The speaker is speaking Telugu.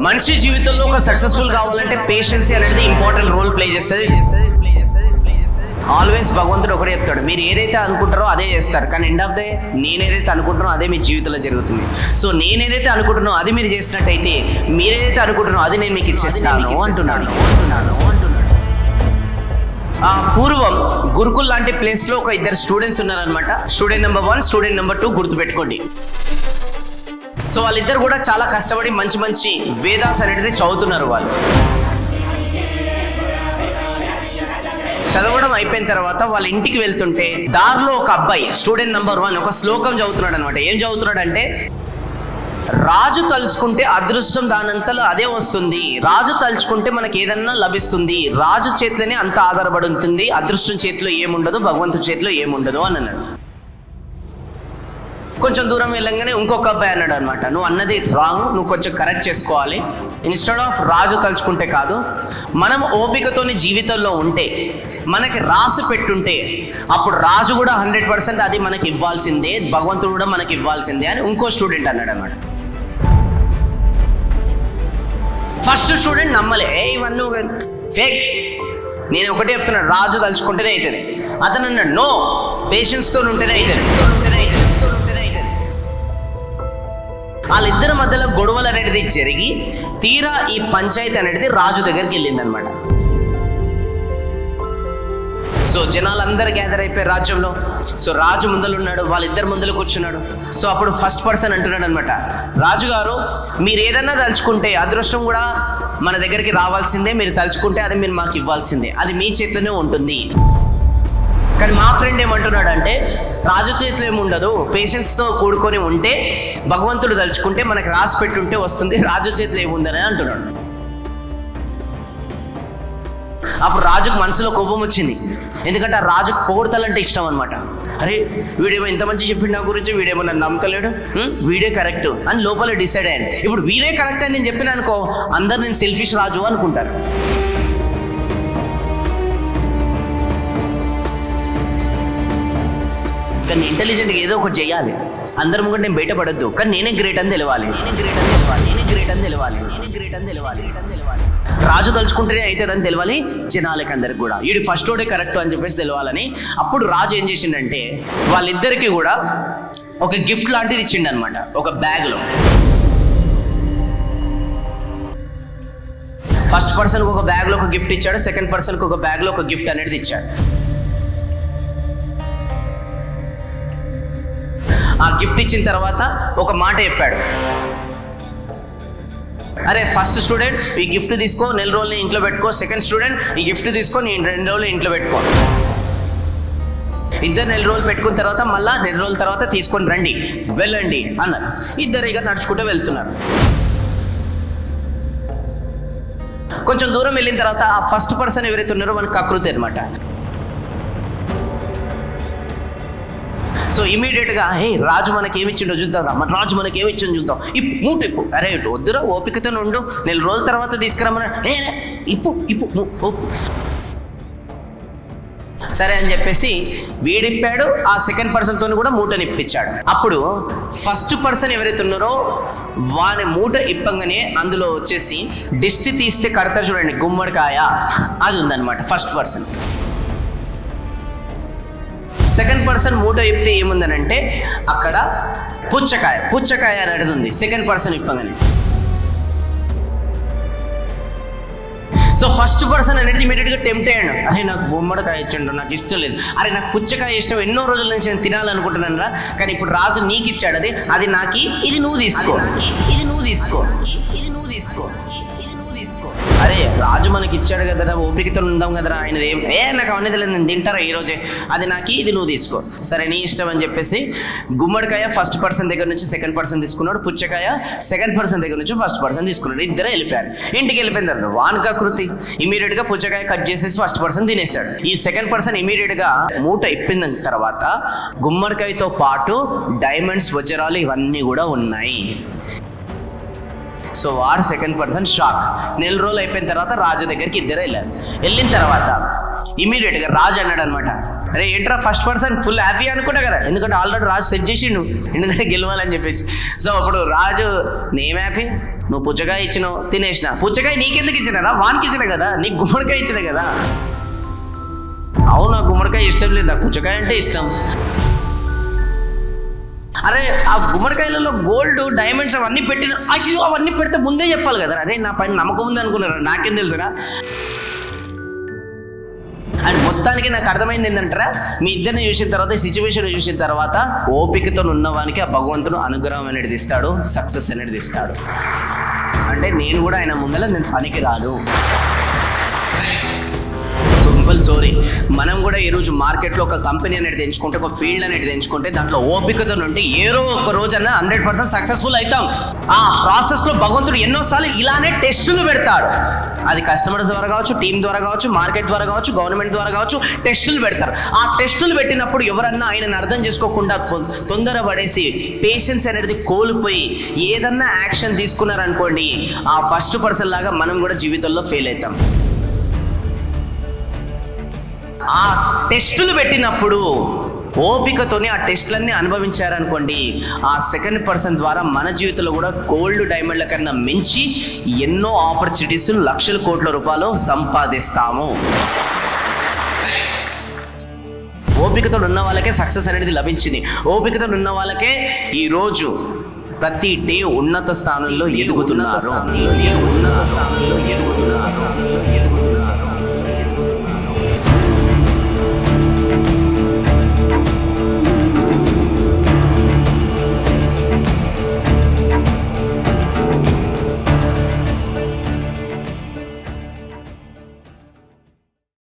మనిషి జీవితంలో ఒక సక్సెస్ఫుల్ కావాలంటే పేషెన్సీ అనేది ఇంపార్టెంట్ రోల్ ప్లే చేస్తుంది. ఆల్వేస్ భగవంతుడు ఒకటే చెప్తాడు, మీరు ఏదైతే అనుకుంటారో అదే చేస్తారు, కానీ ఎండ్ ఆఫ్ డే నేనేదైతే అనుకుంటానో అదే మీ జీవితంలో జరుగుతుంది. సో నేనేదైతే అనుకుంటున్నానో అది మీరు చేసినట్టయితే, మీరేదైతే అనుకుంటున్నారో అది నేను మీకు ఇచ్చేస్తాను అంటున్నాను. పూర్వం గురుకుల్ లాంటి ప్లేస్లో ఒక ఇద్దరు స్టూడెంట్స్ ఉన్నారనమాట. స్టూడెంట్ నెంబర్ 1, స్టూడెంట్ నెంబర్ 2 గుర్తుపెట్టుకోండి. సో వాళ్ళిద్దరు కూడా చాలా కష్టపడి మంచి మంచి వేదాస్ అనేది చదువుతున్నారు. వాళ్ళు చదవడం అయిపోయిన తర్వాత వాళ్ళ ఇంటికి వెళ్తుంటే దారిలో ఒక అబ్బాయి స్టూడెంట్ నెంబర్ 1 ఒక శ్లోకం చదువుతున్నాడు అనమాట. ఏం చదువుతున్నాడు అంటే, రాజు తలుచుకుంటే అదృష్టం దానంతలో అదే వస్తుంది, రాజు తలుచుకుంటే మనకి ఏదన్నా లభిస్తుంది, రాజు చేతిలోనే అంత ఆధారపడి ఉంటుంది, అదృష్టం చేతిలో ఏముండదు, భగవంతుడి చేతిలో ఏముండదు అని అన్నాడు. కొంచెం దూరం వెళ్ళంగానే ఇంకొక అబ్బాయి అన్నాడు అనమాట, నువ్వు అన్నది రాంగ్, నువ్వు కొంచెం కరెక్ట్ చేసుకోవాలి. ఇన్స్టెడ్ ఆఫ్ రాజు తలుచుకుంటే కాదు, మనం ఓపికతోని జీవితంలో ఉంటే, మనకి రాసి పెట్టుంటే అప్పుడు రాజు కూడా 100% అది మనకి ఇవ్వాల్సిందే, భగవంతుడు కూడా మనకి ఇవ్వాల్సిందే అని ఇంకో స్టూడెంట్ అన్నాడు అనమాట. ఫస్ట్ స్టూడెంట్ నమ్మలే, ఇవన్నీ ఫేక్, నేను ఒకటే చెప్తున్నాను, రాజు తలుచుకుంటేనే అవుతుంది. అతను అన్నాడు, నో, పేషెన్స్తో ఉంటేనే అవుతుంది. వాళ్ళిద్దరి మధ్యలో గొడవలు అనేది జరిగి తీరా ఈ పంచాయతీ అనేది రాజు దగ్గరికి వెళ్ళింది అనమాట. సో జనాలందరూ గ్యాదర్ అయిపోయారు రాజ్యంలో. సో రాజు ముందలు ఉన్నాడు, వాళ్ళిద్దరు ముందలు కూర్చున్నాడు. సో అప్పుడు ఫస్ట్ పర్సన్ అంటున్నాడు అనమాట, రాజుగారు మీరు ఏదన్నా తలుచుకుంటే అదృష్టం కూడా మన దగ్గరికి రావాల్సిందే, మీరు తలుచుకుంటే అది మీరు మాకు ఇవ్వాల్సిందే, అది మీ చేతిలోనే ఉంటుంది. కానీ మా ఫ్రెండ్ ఏమంటున్నాడు అంటే, రాజు చేతిలో ఏముండదు, పేషెన్స్తో కూడుకొని ఉంటే, భగవంతుడు తలుచుకుంటే మనకి రాసి పెట్టుంటే వస్తుంది, రాజు చేతిలో ఏముందని అంటున్నాడు. అప్పుడు రాజుకు మనసులో కోపం వచ్చింది, ఎందుకంటే ఆ రాజుకు పొగడతలంటే ఇష్టం అనమాట. అరే వీడేమో ఇంత మంచి చెప్పిండు నా గురించి, వీడేమో నన్ను నమ్మకలేడు, వీడే కరెక్ట్ అని లోపల డిసైడ్ అయ్యాను. ఇప్పుడు వీడే కరెక్ట్ అని నేను చెప్పిన అనుకో, అందరు నేను సెల్ఫిష్ రాజు అనుకుంటారు. కానీ ఇంటెలిజెంట్గా ఏదో ఒకటి చేయాలి, అందరి ముందు నేను బయటపడద్దు, కానీ నేనే గ్రేట్ అని తెలవాలి. రాజు తలుచుకుంటేనే అవుతాడని తెలవాలి జనాలకి, అందరికి కూడా వీడు ఫస్ట్ ఓడే కరెక్ట్ అని చెప్పేసి తెలవాలని. అప్పుడు రాజు ఏం చేసిండంటే, వాళ్ళిద్దరికి కూడా ఒక గిఫ్ట్ లాంటిది ఇచ్చిండు అనమాట, ఒక బ్యాగ్లో. ఫస్ట్ పర్సన్కి ఒక బ్యాగ్లో ఒక గిఫ్ట్ ఇచ్చాడు, సెకండ్ పర్సన్కి ఒక బ్యాగ్లో ఒక గిఫ్ట్ అనేది ఇచ్చాడు. ఆ గిఫ్ట్ ఇచ్చిన తర్వాత ఒక మాట చెప్పాడు, అరే ఫస్ట్ స్టూడెంట్ ఈ గిఫ్ట్ తీసుకో, 4 రోజులు ఇంట్లో పెట్టుకో, సెకండ్ స్టూడెంట్ ఈ గిఫ్ట్ తీసుకో, నేను 2 రోజులు ఇంట్లో పెట్టుకో. ఇద్దరు 4 రోజులు పెట్టుకున్న తర్వాత మళ్ళీ 4 రోజుల తర్వాత తీసుకొని రండి, వెళ్ళండి అన్నారు. ఇద్దరు ఇక నడుచుకుంటూ వెళ్తున్నారు. కొంచెం దూరం వెళ్ళిన తర్వాత ఆ ఫస్ట్ పర్సన్ ఎవరైతే ఉన్నారో మనకు కకృతి అనమాట. సో ఇమీడియట్గా, హే రాజు మనకి ఏమిచ్చిండో చూద్దాం, మన రాజు మనకి ఏమిచ్చిందో చూద్దాం, మూట ఇప్పు, అరే వద్దురా ఓపికతో ఉండు, 4 రోజుల తర్వాత తీసుకురమ్మన్నా, ఇప్పు. సరే అని చెప్పేసి వీడిప్పాడు, ఆ సెకండ్ పర్సన్తో కూడా మూటని ఇప్పించాడు. అప్పుడు ఫస్ట్ పర్సన్ ఎవరైతే ఉన్నారో వాని మూట ఇప్పంగానే అందులో వచ్చేసి దిష్టి తీస్తే కడతారు చూడండి, గుమ్మడికాయ, అది ఉందన్నమాట ఫస్ట్ పర్సన్. సెకండ్ పర్సన్ మూట ఇప్పితే ఏముందనంటే అక్కడ పుచ్చకాయ అనేది ఉంది సెకండ్ పర్సన్ ఇప్పగానే. సో ఫస్ట్ పర్సన్ అనేది ఇమీడియట్గా టెంప్ట్ అయ్యాడు, అరే నాకు గుమ్మడికాయ ఇచ్చాడు, నాకు ఇష్టం లేదు, అరే నాకు పుచ్చకాయ ఇష్టం, ఎన్నో రోజుల నుంచి నేను తినాలనుకుంటున్నాను రా, కానీ ఇప్పుడు రాజు నీకు ఇచ్చాడు, అది నాకు, ఇది నువ్వు తీసుకో. అరే రాజు మనకి ఇచ్చాడు కదరా, ఓపికతో ఉందాం కదరా, ఆయన నాకు అవన్నీ తెలియదు, నేను తింటారా ఈరోజే, అది నాకు, ఇది నువ్వు తీసుకో. సరే నీ ఇష్టం అని చెప్పేసి గుమ్మడికాయ ఫస్ట్ పర్సన్ దగ్గర నుంచి సెకండ్ పర్సన్ తీసుకున్నాడు, పుచ్చకాయ సెకండ్ పర్సన్ దగ్గర నుంచి ఫస్ట్ పర్సన్ తీసుకున్నాడు. ఇద్దరే వెళ్ళిపోయారు. ఇంటికి వెళ్ళిపోయిన తర్వాత వానకాకృతి ఇమీడియట్గా పుచ్చకాయ కట్ చేసేసి ఫస్ట్ పర్సన్ తినేశాడు. ఈ సెకండ్ పర్సన్ ఇమీడియట్గా మూట ఇప్పిన తర్వాత గుమ్మడికాయతో పాటు డైమండ్స్, వజ్రాలు ఇవన్నీ కూడా ఉన్నాయి. సో వాడు సెకండ్ పర్సన్ షాక్. 4 రోజులు అయిపోయిన తర్వాత రాజు దగ్గరికి ఇద్దరు వెళ్ళారు. వెళ్ళిన తర్వాత ఇమీడియట్గా రాజు అన్నాడు అనమాట, అరే ఏంట్రా ఫస్ట్ పర్సన్ ఫుల్ హ్యాపీ అనుకుంటా కదా, ఎందుకంటే ఆల్రెడీ రాజు సెట్ చేసిండు ఎందుకంటే గెలవాలని చెప్పేసి. సో అప్పుడు రాజు నేమ్ హ్యాపీ, నువ్వు పుచ్చకాయ ఇచ్చినావు తినేసిన, పుచ్చకాయ నీకెందుకు ఇచ్చినారా, వానికి ఇచ్చిన కదా, నీకు గుమ్మడికాయ ఇచ్చిన కదా. అవును, గుమ్మడికాయ ఇష్టం లేదు, నాకు పుచ్చకాయ అంటే ఇష్టం. అరే ఆ గుమ్మడికాయలలో గోల్డ్ డైమండ్స్ అవన్నీ పెట్టిన, అయ్యో అవన్నీ పెడితే ముందే చెప్పాలి కదా, అరే నా పైన నమ్మకం ఉంది అనుకున్నారా, నాకేం తెలుసురా. అండ్ మొత్తానికి నాకు అర్థమైంది ఏంటంటారా, మీ ఇద్దరిని చూసిన తర్వాత, ఈ సిచ్యువేషన్ చూసిన తర్వాత ఓపికతో ఉన్నవానికి ఆ భగవంతుడు అనుగ్రహం అనేది ఇస్తాడు, సక్సెస్ అనేది ఇస్తాడు. అంటే నేను కూడా ఆయన ముందర నేను పనికి రాను. Simple story. మనం కూడా ఈరోజు మార్కెట్లో ఒక కంపెనీ అనేది ఎంచుకుంటే, ఒక ఫీల్డ్ అనేది ఎంచుకుంటే, దాంట్లో ఓపికతో నుండి ఏదో ఒక రోజన్నా 100% సక్సెస్ఫుల్ అవుతాం. ఆ ప్రాసెస్లో భగవంతుడు ఎన్నోసార్లు ఇలానే టెస్టులు పెడతాడు. అది కస్టమర్ ద్వారా కావచ్చు, టీం ద్వారా కావచ్చు, మార్కెట్ ద్వారా కావచ్చు, గవర్నమెంట్ ద్వారా కావచ్చు, టెస్టులు పెడతారు. ఆ టెస్టులు పెట్టినప్పుడు ఎవరన్నా ఆయనను అర్థం చేసుకోకుండా తొందరపడేసి పేషెన్స్ అనేది కోల్పోయి ఏదన్నా యాక్షన్ తీసుకున్నారనుకోండి, ఆ ఫస్ట్ పర్సన్ లాగా మనం కూడా జీవితంలో ఫెయిల్ అవుతాం. ఆ టెస్టులు పెట్టినప్పుడు ఓపికతోని ఆ టెస్టులన్నీ అనుభవించారనుకోండి, ఆ సెకండ్ పర్సన్ ద్వారా మన జీవితంలో కూడా గోల్డ్ డైమండ్ల కన్నా మించి ఎన్నో ఆపర్చునిటీస్, లక్షల కోట్ల రూపాయలు సంపాదిస్తాము. ఓపికతో ఉన్న వాళ్ళకే సక్సెస్ అనేది లభించింది. ఓపికతో ఉన్న వాళ్ళకే ఈరోజు ప్రతి డే ఉన్నత స్థానంలో ఎదుగుతున్నారు.